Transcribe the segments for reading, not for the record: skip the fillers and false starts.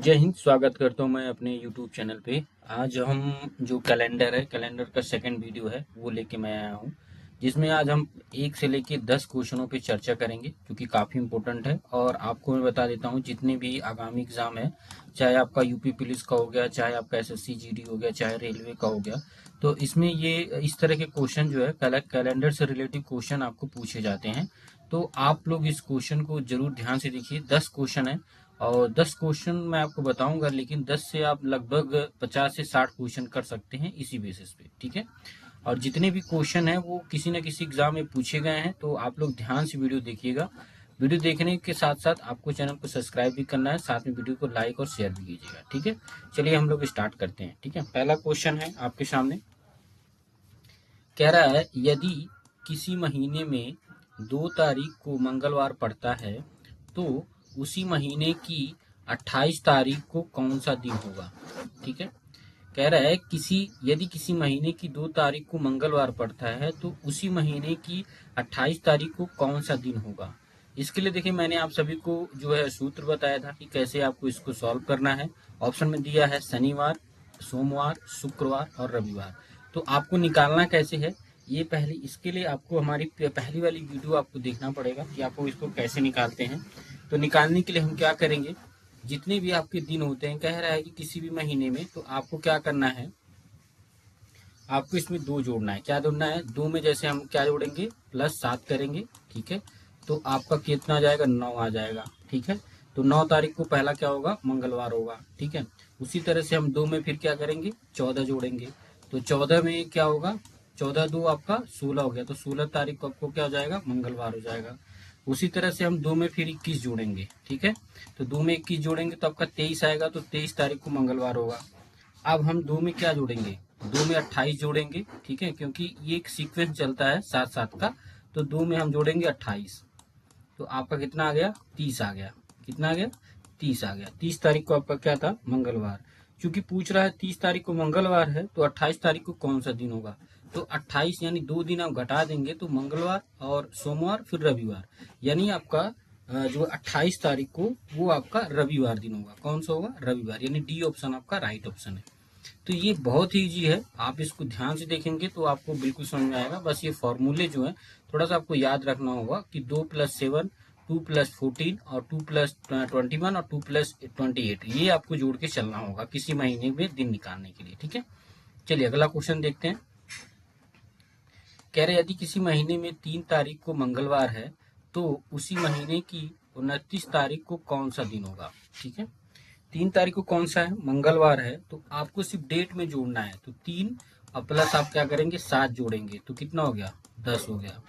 जय हिंद। स्वागत करता हूँ मैं अपने YouTube चैनल पे। आज हम जो कैलेंडर है, कैलेंडर का सेकंड वीडियो है वो लेके मैं आया हूँ, जिसमें आज हम 1 से लेके 10 क्वेश्चनों पे चर्चा करेंगे जो कि काफ़ी इम्पोर्टेंट है। और आपको मैं बता देता हूँ, जितने भी आगामी एग्जाम है, चाहे आपका यूपी पुलिस का हो गया, चाहे आपका एसएससी जीडी हो गया, चाहे रेलवे का हो गया, तो इसमें ये इस तरह के क्वेश्चन जो है कैलेंडर से रिलेटिव क्वेश्चन आपको पूछे जाते हैं। तो आप लोग इस क्वेश्चन को जरूर ध्यान से देखिए। 10 क्वेश्चन है और 10 क्वेश्चन मैं आपको बताऊंगा, लेकिन 10 से आप लगभग 50 से 60 क्वेश्चन कर सकते हैं इसी बेसिस पे, ठीक है। और जितने भी क्वेश्चन हैं वो किसी न किसी एग्जाम में पूछे गए हैं, तो आप लोग ध्यान से वीडियो देखिएगा। वीडियो देखने के साथ साथ आपको चैनल को सब्सक्राइब भी करना है, साथ में वीडियो को लाइक और शेयर भी कीजिएगा, ठीक है। चलिए हम लोग स्टार्ट करते हैं, ठीक है। पहला क्वेश्चन है आपके सामने, कह रहा है यदि किसी महीने में 2 तारीख को मंगलवार पड़ता है तो उसी महीने की 28 तारीख को कौन सा दिन होगा, ठीक है। कह रहा है यदि किसी महीने की 2 तारीख को मंगलवार पड़ता है तो उसी महीने की 28 तारीख को कौन सा दिन होगा। इसके लिए देखिए, मैंने आप सभी को जो है सूत्र बताया था कि कैसे आपको इसको सॉल्व करना है। ऑप्शन में दिया है शनिवार, सोमवार, शुक्रवार और रविवार। तो आपको निकालना कैसे है, ये पहले इसके लिए आपको हमारी पहली वाली वीडियो आपको देखना पड़ेगा कि आपको इसको कैसे निकालते हैं। तो निकालने के लिए हम क्या करेंगे, जितने भी आपके दिन होते हैं, कह रहा है कि किसी भी महीने में, तो आपको क्या करना है, आपको इसमें 2 जोड़ना है। क्या जोड़ना है, 2 में जैसे हम क्या जोड़ेंगे, +7 करेंगे, ठीक है। तो आपका कितना आ जाएगा, 9 आ जाएगा, ठीक है। तो 9 तारीख को पहला क्या होगा, मंगलवार होगा, ठीक है। उसी तरह से हम 2 में फिर क्या करेंगे, 14 जोड़ेंगे। तो 14 में क्या होगा, 14 2 आपका 16 हो गया, तो 16 तारीख को आपको क्या हो जाएगा, मंगलवार हो जाएगा। उसी तरह से हम 2 में फिर 21 जोड़ेंगे, ठीक है। तो 2 में 21 जोड़ेंगे तो आपका 23 आएगा, तो 23 तारीख को मंगलवार होगा। अब हम 2 में क्या जोड़ेंगे, 2 में 28 जोड़ेंगे, ठीक है, क्योंकि ये एक सीक्वेंस चलता है 7 7 का। तो 2 में हम जोड़ेंगे 28, तो आपका कितना आ गया, 30 आ गया। कितना आ गया, 30 आ गया। 30 तारीख को आपका क्या था, मंगलवार। क्योंकि पूछ रहा है 30 तारीख को मंगलवार है, तो 28 तारीख को कौन सा दिन होगा। तो 28 यानी 2 दिन आप घटा देंगे तो मंगलवार और सोमवार फिर रविवार, यानी आपका जो 28 तारीख को वो आपका रविवार दिन होगा। कौन सा होगा, रविवार, यानी डी ऑप्शन आपका राइट ऑप्शन है। तो ये बहुत ही इजी है, आप इसको ध्यान से देखेंगे तो आपको बिल्कुल समझ में आएगा। बस ये फॉर्मूले जो है थोड़ा सा आपको याद रखना होगा कि 2+7, 2+14 और 2+21 और 2+28, ये आपको जोड़ के चलना होगा किसी महीने में दिन निकालने के लिए, ठीक है। चलिए अगला क्वेश्चन देखते हैं। कह रहे यदि किसी महीने में 3 तारीख को मंगलवार है तो उसी महीने की 29 तारीख को कौन सा दिन होगा, ठीक है। 3 तारीख को कौन सा है, मंगलवार है, तो आपको सिर्फ डेट में जोड़ना है। तो 3 और प्लस आप क्या करेंगे, 7 जोड़ेंगे, तो कितना हो गया, 10 हो गया।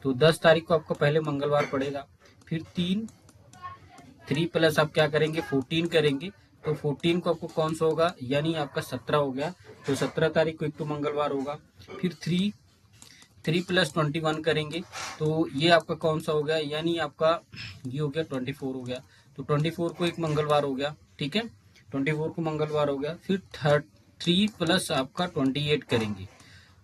तो 10 तारीख को आपको पहले मंगलवार पड़ेगा, फिर 3 प्लस आप क्या करेंगे, 14 करेंगे। तो 14 को आपको कौन सा होगा, यानी आपका 17 हो गया। तो 17 तारीख को एक तो मंगलवार होगा। फिर 3+21 करेंगे, तो ये आपका कौन सा हो गया, यानी आपका ये हो गया 24 हो गया। तो 24 को एक मंगलवार हो गया, ठीक है। 24 को मंगलवार हो गया। फिर 3 प्लस आपका 28 करेंगे,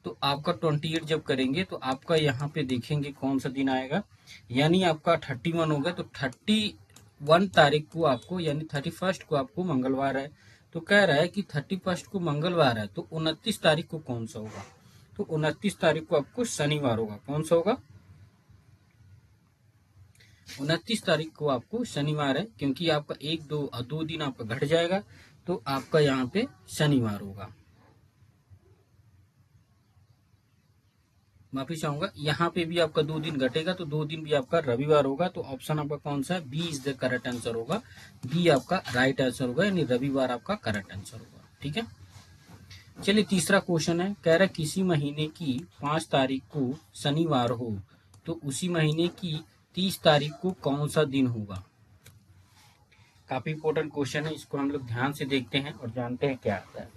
तो आपका 28 जब करेंगे तो आपका यहाँ पे देखेंगे कौन सा दिन आएगा, यानी आपका 31 हो गया। तो 31 तारीख को आपको, यानी 31 को आपको मंगलवार है। तो कह रहा है कि 31 को मंगलवार है तो 29 तारीख को कौन सा होगा। तो 29 तारीख को आपको शनिवार होगा। कौन सा होगा, 29 तारीख को आपको शनिवार है, क्योंकि आपका 1 2 दिन आपका घट जाएगा, तो आपका यहाँ पे शनिवार होगा। माफी चाहूंगा, यहाँ पे भी आपका 2 दिन घटेगा, तो 2 दिन भी आपका रविवार होगा। तो ऑप्शन आपका कौन सा है, B is the correct answer होगा। बी आपका राइट आंसर होगा, यानी रविवार आपका करेक्ट आंसर होगा, ठीक है। चलिए तीसरा क्वेश्चन है, कह रहा है किसी महीने की 5 तारीख को शनिवार हो तो उसी महीने की 30 तारीख को कौन सा दिन होगा। काफी इंपॉर्टेंट क्वेश्चन है, इसको हम लोग ध्यान से देखते हैं और जानते हैं क्या आता है।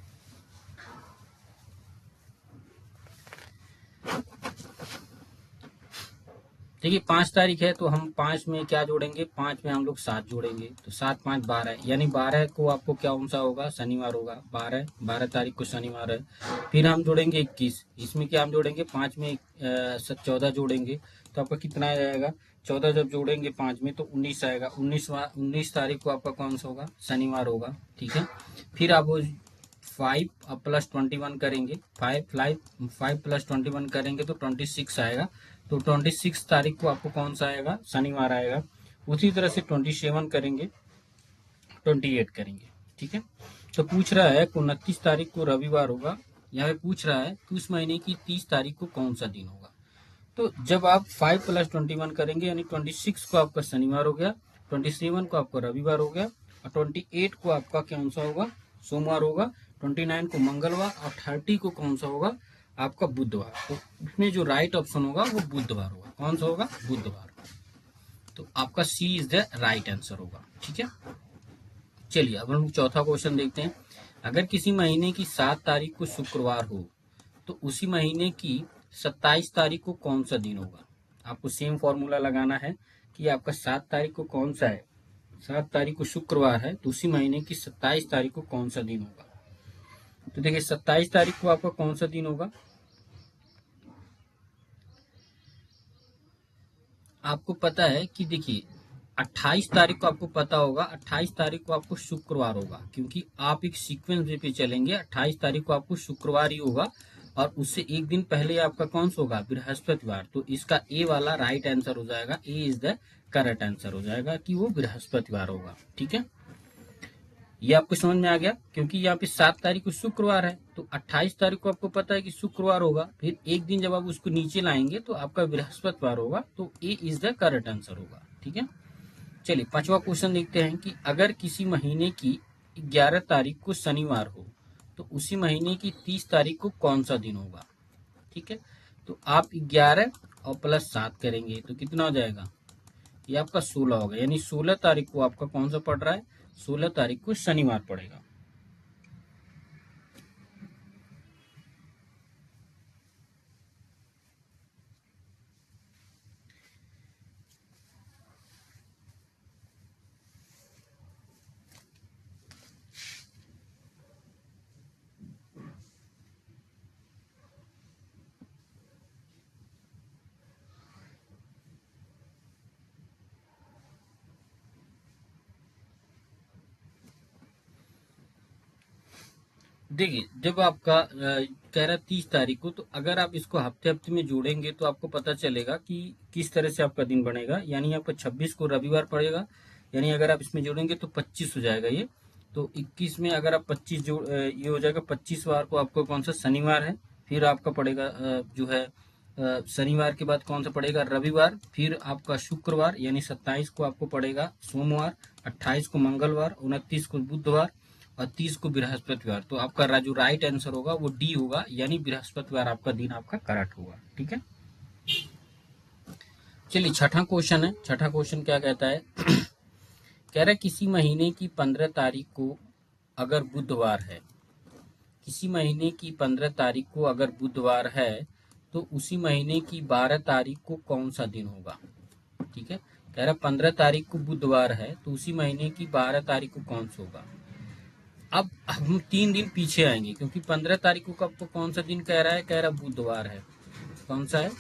देखिए 5 तारीख है, तो हम 5 में क्या जोड़ेंगे, 5 में हम लोग 7 जोड़ेंगे, तो 7 5 12, यानी 12 को आपको क्या कौन सा होगा, शनिवार होगा। 12 तारीख को शनिवार है। फिर हम जोड़ेंगे 21, इसमें क्या हम जोड़ेंगे, 5 में 14 जोड़ेंगे, तो आपका कितना आ जाएगा, 14 जब जोड़ेंगे 5 में तो 19 आएगा। 19 तारीख को आपका कौन सा होगा, शनिवार होगा। ठीक है, फिर आप 5 प्लस 21 करेंगे, 5 प्लस 21 करेंगे तो 26 आएगा। तो 26 तारीख को आपको कौन सा आएगा, शनिवार आएगा। उसी तरह से 27 करेंगे, 28 करेंगे। ठीक है, तो पूछ रहा है 29 तारीख को रविवार होगा। यहाँ पे पूछ रहा है कि उस महीने की 30 तारीख को कौन सा दिन होगा। तो जब आप 5 प्लस 21 करेंगे यानी 26 को आपका शनिवार हो गया, 27 को आपका रविवार हो गया, और 28 को आपका कौन सा होगा, सोमवार होगा, 29 को मंगलवार, और 30 को कौन सा होगा, आपका बुधवार। तो इसमें जो राइट ऑप्शन होगा वो बुधवार होगा। कौन सा होगा, बुधवार। तो आपका सी इज द राइट आंसर होगा। ठीक है, चलिए अब हम चौथा क्वेश्चन देखते हैं। अगर किसी महीने की 7 तारीख को शुक्रवार हो तो उसी महीने की 27 तारीख को कौन सा दिन होगा। आपको सेम फॉर्मूला लगाना है कि आपका 7 तारीख को कौन सा है, 7 तारीख को शुक्रवार है तो उसी महीने की 27 तारीख को कौन सा दिन होगा। तो देखिए 27 तारीख को आपका कौन सा दिन होगा, आपको पता है कि देखिए 28 तारीख को आपको पता होगा, 28 तारीख को आपको शुक्रवार होगा, क्योंकि आप एक सीक्वेंस वे पे चलेंगे। 28 तारीख को आपको शुक्रवार ही होगा, और उससे एक दिन पहले आपका कौन सा होगा, बृहस्पतिवार। तो इसका ए वाला राइट आंसर हो जाएगा, ए इज द करेक्ट आंसर हो जाएगा कि वो बृहस्पतिवार होगा। ठीक है, ये आपको समझ में आ गया, क्योंकि यहाँ पे 7 तारीख को शुक्रवार है तो 28 तारीख को आपको पता है कि शुक्रवार होगा, फिर एक दिन जब आप उसको नीचे लाएंगे तो आपका बृहस्पतिवार होगा। तो ए इज द करेक्ट आंसर होगा। ठीक है, चलिए पांचवा क्वेश्चन देखते हैं कि अगर किसी महीने की 11 तारीख को शनिवार हो तो उसी महीने की 30 तारीख को कौन सा दिन होगा। ठीक है, तो आप 11 और प्लस 7 करेंगे तो कितना हो जाएगा, ये आपका 16 होगा। यानी 16 तारीख को आपका कौन सा पड़ रहा है, 16 तारीख को शनिवार पड़ेगा। देखिए जब आपका कह रहा है 30 तारीख को, तो अगर आप इसको हफ्ते हफ्ते में जोड़ेंगे तो आपको पता चलेगा कि किस तरह से आपका दिन बनेगा। यानी आपका 26 को रविवार पड़ेगा, यानी अगर आप इसमें जोड़ेंगे तो 25 हो जाएगा ये। तो 21 में अगर आप 25 जोड़ ये हो जाएगा, 25 बार को आपको कौन सा शनिवार है, फिर आपका पड़ेगा जो है शनिवार के बाद कौन सा पड़ेगा, रविवार, फिर आपका शुक्रवार यानी 27 को आपको पड़ेगा सोमवार, 28 को मंगलवार, 29 को बुधवार, और 30 को बृहस्पतिवार। तो आपका जो राइट आंसर होगा वो डी होगा, यानी बृहस्पतिवार आपका दिन आपका करेक्ट होगा। ठीक है, चलिए छठा क्वेश्चन है। छठा क्वेश्चन क्या कहता है कह रहा है किसी महीने की 15 तारीख को अगर बुधवार है, किसी महीने की 15 तारीख को अगर बुधवार है तो उसी महीने की 12 तारीख को कौन सा दिन होगा। ठीक है, कह रहा 15 तारीख को बुधवार है तो उसी महीने की 12 तारीख को कौन सा होगा। अब हम 3 दिन पीछे आएंगे, क्योंकि 15 तारीख को आपको कौन सा दिन कह रहा है, कह रहा बुधवार है। कौन सा है,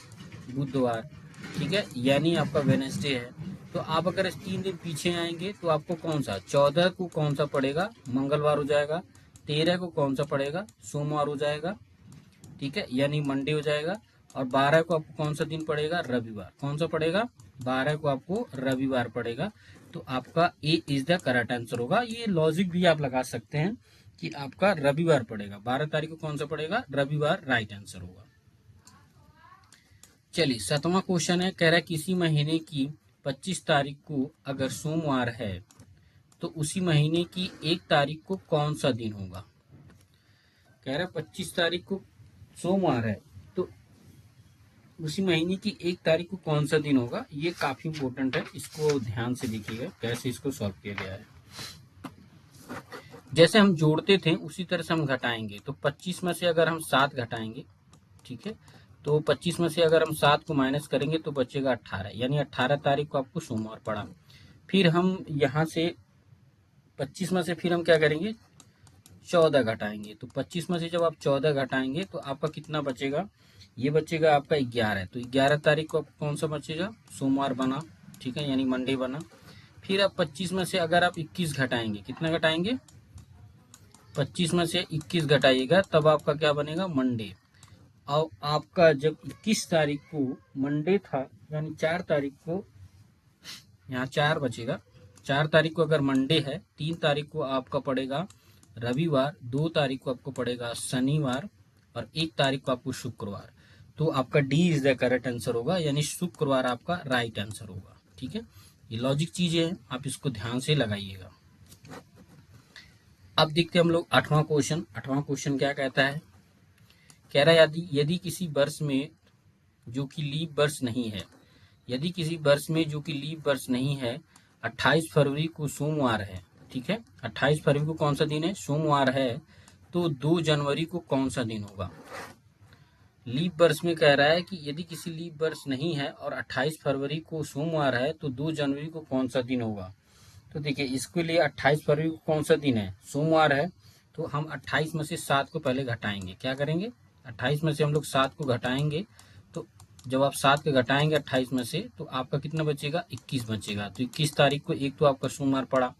बुधवार। ठीक है, यानी आपका वेडनेसडे है। तो आप अगर इस 3 दिन पीछे आएंगे तो आपको कौन सा, 14 को कौन सा पड़ेगा, मंगलवार हो जाएगा। 13 को कौन सा पड़ेगा, सोमवार हो जाएगा। ठीक है, यानी मंडे हो जाएगा। और 12 को आपको कौन सा दिन पड़ेगा, रविवार। कौन सा पड़ेगा, 12 को आपको रविवार पड़ेगा। तो आपका ए इज द करेक्ट आंसर होगा। ये लॉजिक भी आप लगा सकते हैं कि आपका रविवार पड़ेगा, 12 तारीख को कौन सा पड़ेगा, रविवार राइट आंसर होगा। चलिए 7वां क्वेश्चन है, कह रहा है किसी महीने की 25 तारीख को अगर सोमवार है तो उसी महीने की 1 तारीख को कौन सा दिन होगा। कह रहा है 25 तारीख को सोमवार है तो उसी महीने की 1 तारीख को कौन सा दिन होगा। ये काफी इंपॉर्टेंट है, इसको ध्यान से देखिएगा कैसे इसको सॉल्व किया गया है। जैसे हम जोड़ते थे उसी तरह से हम घटाएंगे। तो 25 में से अगर हम 7 घटाएंगे, ठीक है, तो 25 में से अगर हम 7 को माइनस करेंगे तो बचेगा 18, यानी 18 तारीख को आपको सोमवार पड़ा। फिर हम यहाँ से 25 में से फिर हम क्या करेंगे, 14 घटाएंगे, तो 25 में से जब आप 14 घटाएंगे तो आपका कितना बचेगा, ये बचेगा आपका 11। तो 11 तारीख को आपको कौन सा बचेगा, सोमवार बना, ठीक है, यानी मंडे बना। फिर आप 25 में से अगर आप 21 घटाएंगे, कितना घटाएंगे, 25 में से 21 घटाइएगा, तब आपका क्या बनेगा, मंडे। और आपका जब 21 तारीख को मंडे था, यानी 4 तारीख को, यहाँ 4 बचेगा, 4 तारीख को अगर मंडे है, 3 तारीख को आपका पड़ेगा रविवार, 2 तारीख को आपको पड़ेगा शनिवार, और 1 तारीख को आपको शुक्रवार। तो आपका D is the correct answer होगा, यानी शुक्रवार आपका राइट आंसर होगा। ठीक है, ये लॉजिक चीजें हैं, आप इसको ध्यान से लगाइएगा। अब देखते हैं हम लोग 8वां क्वेश्चन। 8वां क्वेश्चन क्या कहता है, कह रहा है यदि किसी वर्ष में जो कि लीप वर्ष नहीं है, यदि किसी वर्ष में जो कि लीप वर्ष नहीं है 28 फरवरी को सोमवार है, ठीक है, 28 फरवरी को कौन सा दिन है, सोमवार है, तो 2 जनवरी को कौन सा दिन होगा। लीप वर्ष में कह रहा है कि यदि किसी लीप वर्ष नहीं है और 28 फरवरी को सोमवार है तो 2 जनवरी को कौन सा दिन होगा। तो देखिए इसके लिए 28 फरवरी को कौन सा दिन है, सोमवार है, तो हम 28 में से 7 को पहले घटाएंगे। क्या करेंगे, 28 में से हम लोग 7 को घटाएंगे, तो जब आप 7 के घटाएंगे 28 में से, तो आपका कितना बचेगा, 21 बचेगा। तो 21 तारीख को एक तो आपका सोमवार पड़ा,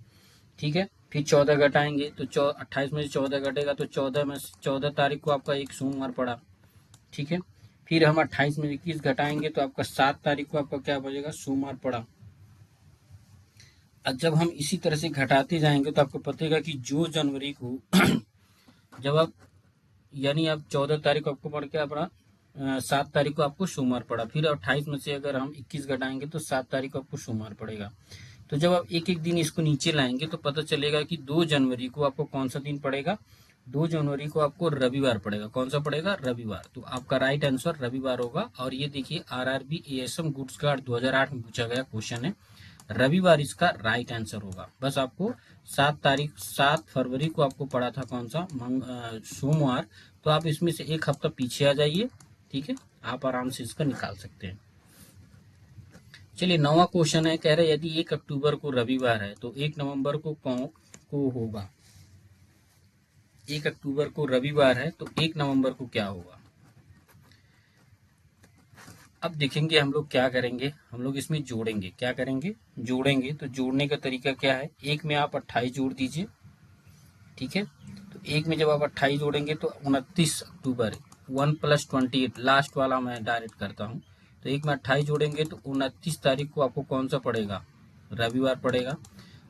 ठीक है। फिर 14 घटाएंगे तो 28 में से 14 घटेगा, तो 14 तारीख को आपका एक सोमवार पड़ा, ठीक है। फिर हम 28 में 21 घटाएंगे तो आपका 7 तारीख को आपका क्या बचेगा, सोमवार पड़ा। अब जब हम इसी तरह से घटाते जाएंगे तो आपको पता है कि जो जनवरी को जब आप, यानी आप 14 तारीख को आपको पड़ के अपना 7 तारीख को आपको सोमवार पड़ा, फिर 28 में से अगर हम 21 घटाएंगे तो 7 तारीख को आपको सोमवार पड़ेगा। तो जब आप एक एक दिन इसको नीचे लाएंगे तो पता चलेगा कि 2 जनवरी को आपको कौन सा दिन पड़ेगा, 2 जनवरी को आपको रविवार पड़ेगा। कौन सा पड़ेगा, रविवार। तो आपका राइट आंसर रविवार होगा। और ये देखिए आरआरबी एएसएम गुड्स गार्ड 2008 में पूछा गया क्वेश्चन है, रविवार इसका राइट आंसर होगा। बस आपको 7 फरवरी को आपको पड़ा था कौन सा, सोमवार, तो आप इसमें से एक हफ्ता पीछे आ जाइए, ठीक है, आप आराम से इसका निकाल सकते हैं। चलिए 9वां क्वेश्चन है, कह रहे यदि 1 अक्टूबर को रविवार है तो 1 नवंबर को होगा। 1 अक्टूबर को रविवार है तो 1 नवंबर को क्या होगा। अब देखेंगे हम लोग क्या करेंगे, हम लोग इसमें जोड़ेंगे। क्या करेंगे, जोड़ेंगे। तो जोड़ने का तरीका क्या है, एक में आप 28 जोड़ दीजिए, ठीक है। तो एक में जब आप 28 जोड़ेंगे तो 29 अक्टूबर, 1 + 28, लास्ट वाला मैं डायरेक्ट करता हूँ। तो एक में 28 जोड़ेंगे तो 29 तारीख को आपको कौन सा पड़ेगा, रविवार पड़ेगा।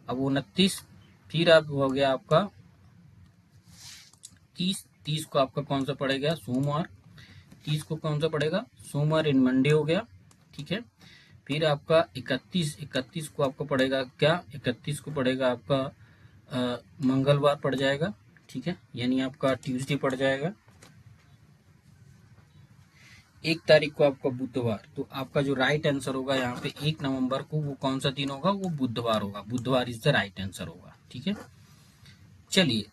अब 29, फिर अब हो गया आपका 30 को आपका कौन सा पड़ेगा, सोमवार। 30 को कौन सा पड़ेगा, सोमवार, इन मंडे हो गया, ठीक है। फिर आपका 31 को आपको पड़ेगा क्या, 31 को पड़ेगा आपका मंगलवार पड़ जाएगा, ठीक है, यानी आपका ट्यूसडे पड़ जाएगा। 1 तारीख को आपका बुधवार। तो आपका जो राइट आंसर होगा यहाँ पे 1 नवंबर को वो कौन सा दिन होगा, वो बुधवार होगा। बुधवार इज द राइट आंसर होगा, ठीक है। चलिए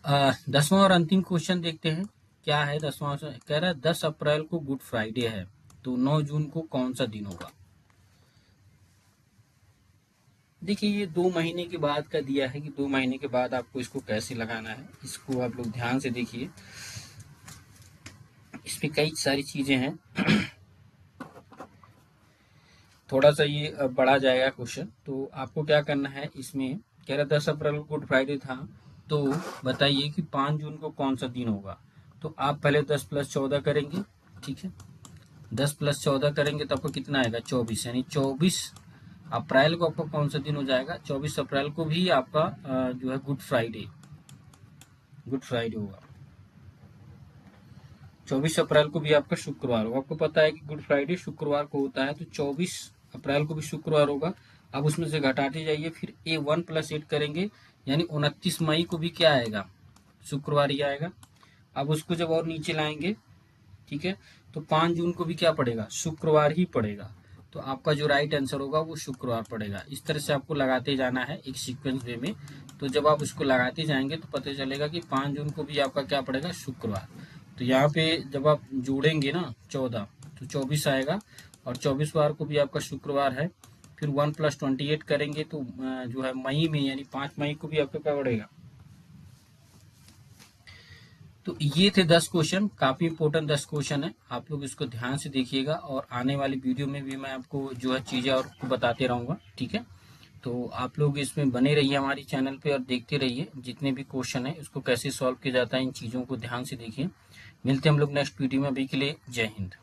10वां और अंतिम क्वेश्चन देखते हैं क्या है। 10वां कह रहा है 10 अप्रैल को गुड फ्राइडे है तो 9 जून को कौन सा दिन होगा। देखिए ये 2 महीने के बाद का दिया है कि 2 महीने के बाद आपको इसको कैसे लगाना है, इसको आप लोग ध्यान से देखिए, इसमें कई सारी चीजें हैं। थोड़ा सा ये बढ़ा जाएगा क्वेश्चन, तो आपको क्या करना है, इसमें कह रहा 10 अप्रैल को गुड फ्राइडे था, तो बताइए कि 5 जून को कौन सा दिन होगा। तो आप पहले 10 + 14 करेंगे, ठीक है, 10 + 14 करेंगे तो आपको कितना आएगा, 24, यानी 24 अप्रैल को आपका कौन सा दिन हो जाएगा, 24 अप्रैल को भी आपका जो है गुड फ्राइडे होगा। 24 अप्रैल को भी आपका शुक्रवार होगा। आपको पता है कि गुड फ्राइडे शुक्रवार को होता है, तो 24 अप्रैल को भी शुक्रवार होगा। अब उसमें से घटाते जाइए, फिर 1 + 8 करेंगे, यानी 29 मई को भी क्या आएगा, शुक्रवार ही आएगा। अब उसको जब और नीचे लाएंगे, ठीक है, तो 5 जून को भी क्या पड़ेगा, शुक्रवार ही पड़ेगा। तो आपका जो राइट आंसर होगा वो शुक्रवार पड़ेगा। इस तरह से आपको लगाते जाना है एक सीक्वेंस वे में। तो जब आप उसको लगाते जाएंगे तो पता चलेगा कि 5 जून को भी आपका क्या पड़ेगा, शुक्रवार। तो यहाँ पे जब आप जोड़ेंगे ना 14, तो 24 आएगा, और 24 बार को भी आपका शुक्रवार है। फिर 1 + 28 करेंगे तो जो है मई में, यानी 5 मई को भी आपका क्या पड़ेगा, तो ये थे 10 क्वेश्चन, काफी इंपॉर्टेंट 10 क्वेश्चन है। आप लोग इसको ध्यान से देखिएगा और आने वाली वीडियो में भी मैं आपको जो है चीजें और बताते रहूंगा, ठीक है। तो आप लोग इसमें बने रहिए हमारी चैनल पे और देखते रहिए जितने भी क्वेश्चन है उसको कैसे सॉल्व किया जाता है, इन चीजों को ध्यान से देखिए। मिलते हैं हम लोग नेक्स्ट वीडियो में, अभी के लिए जय हिंद।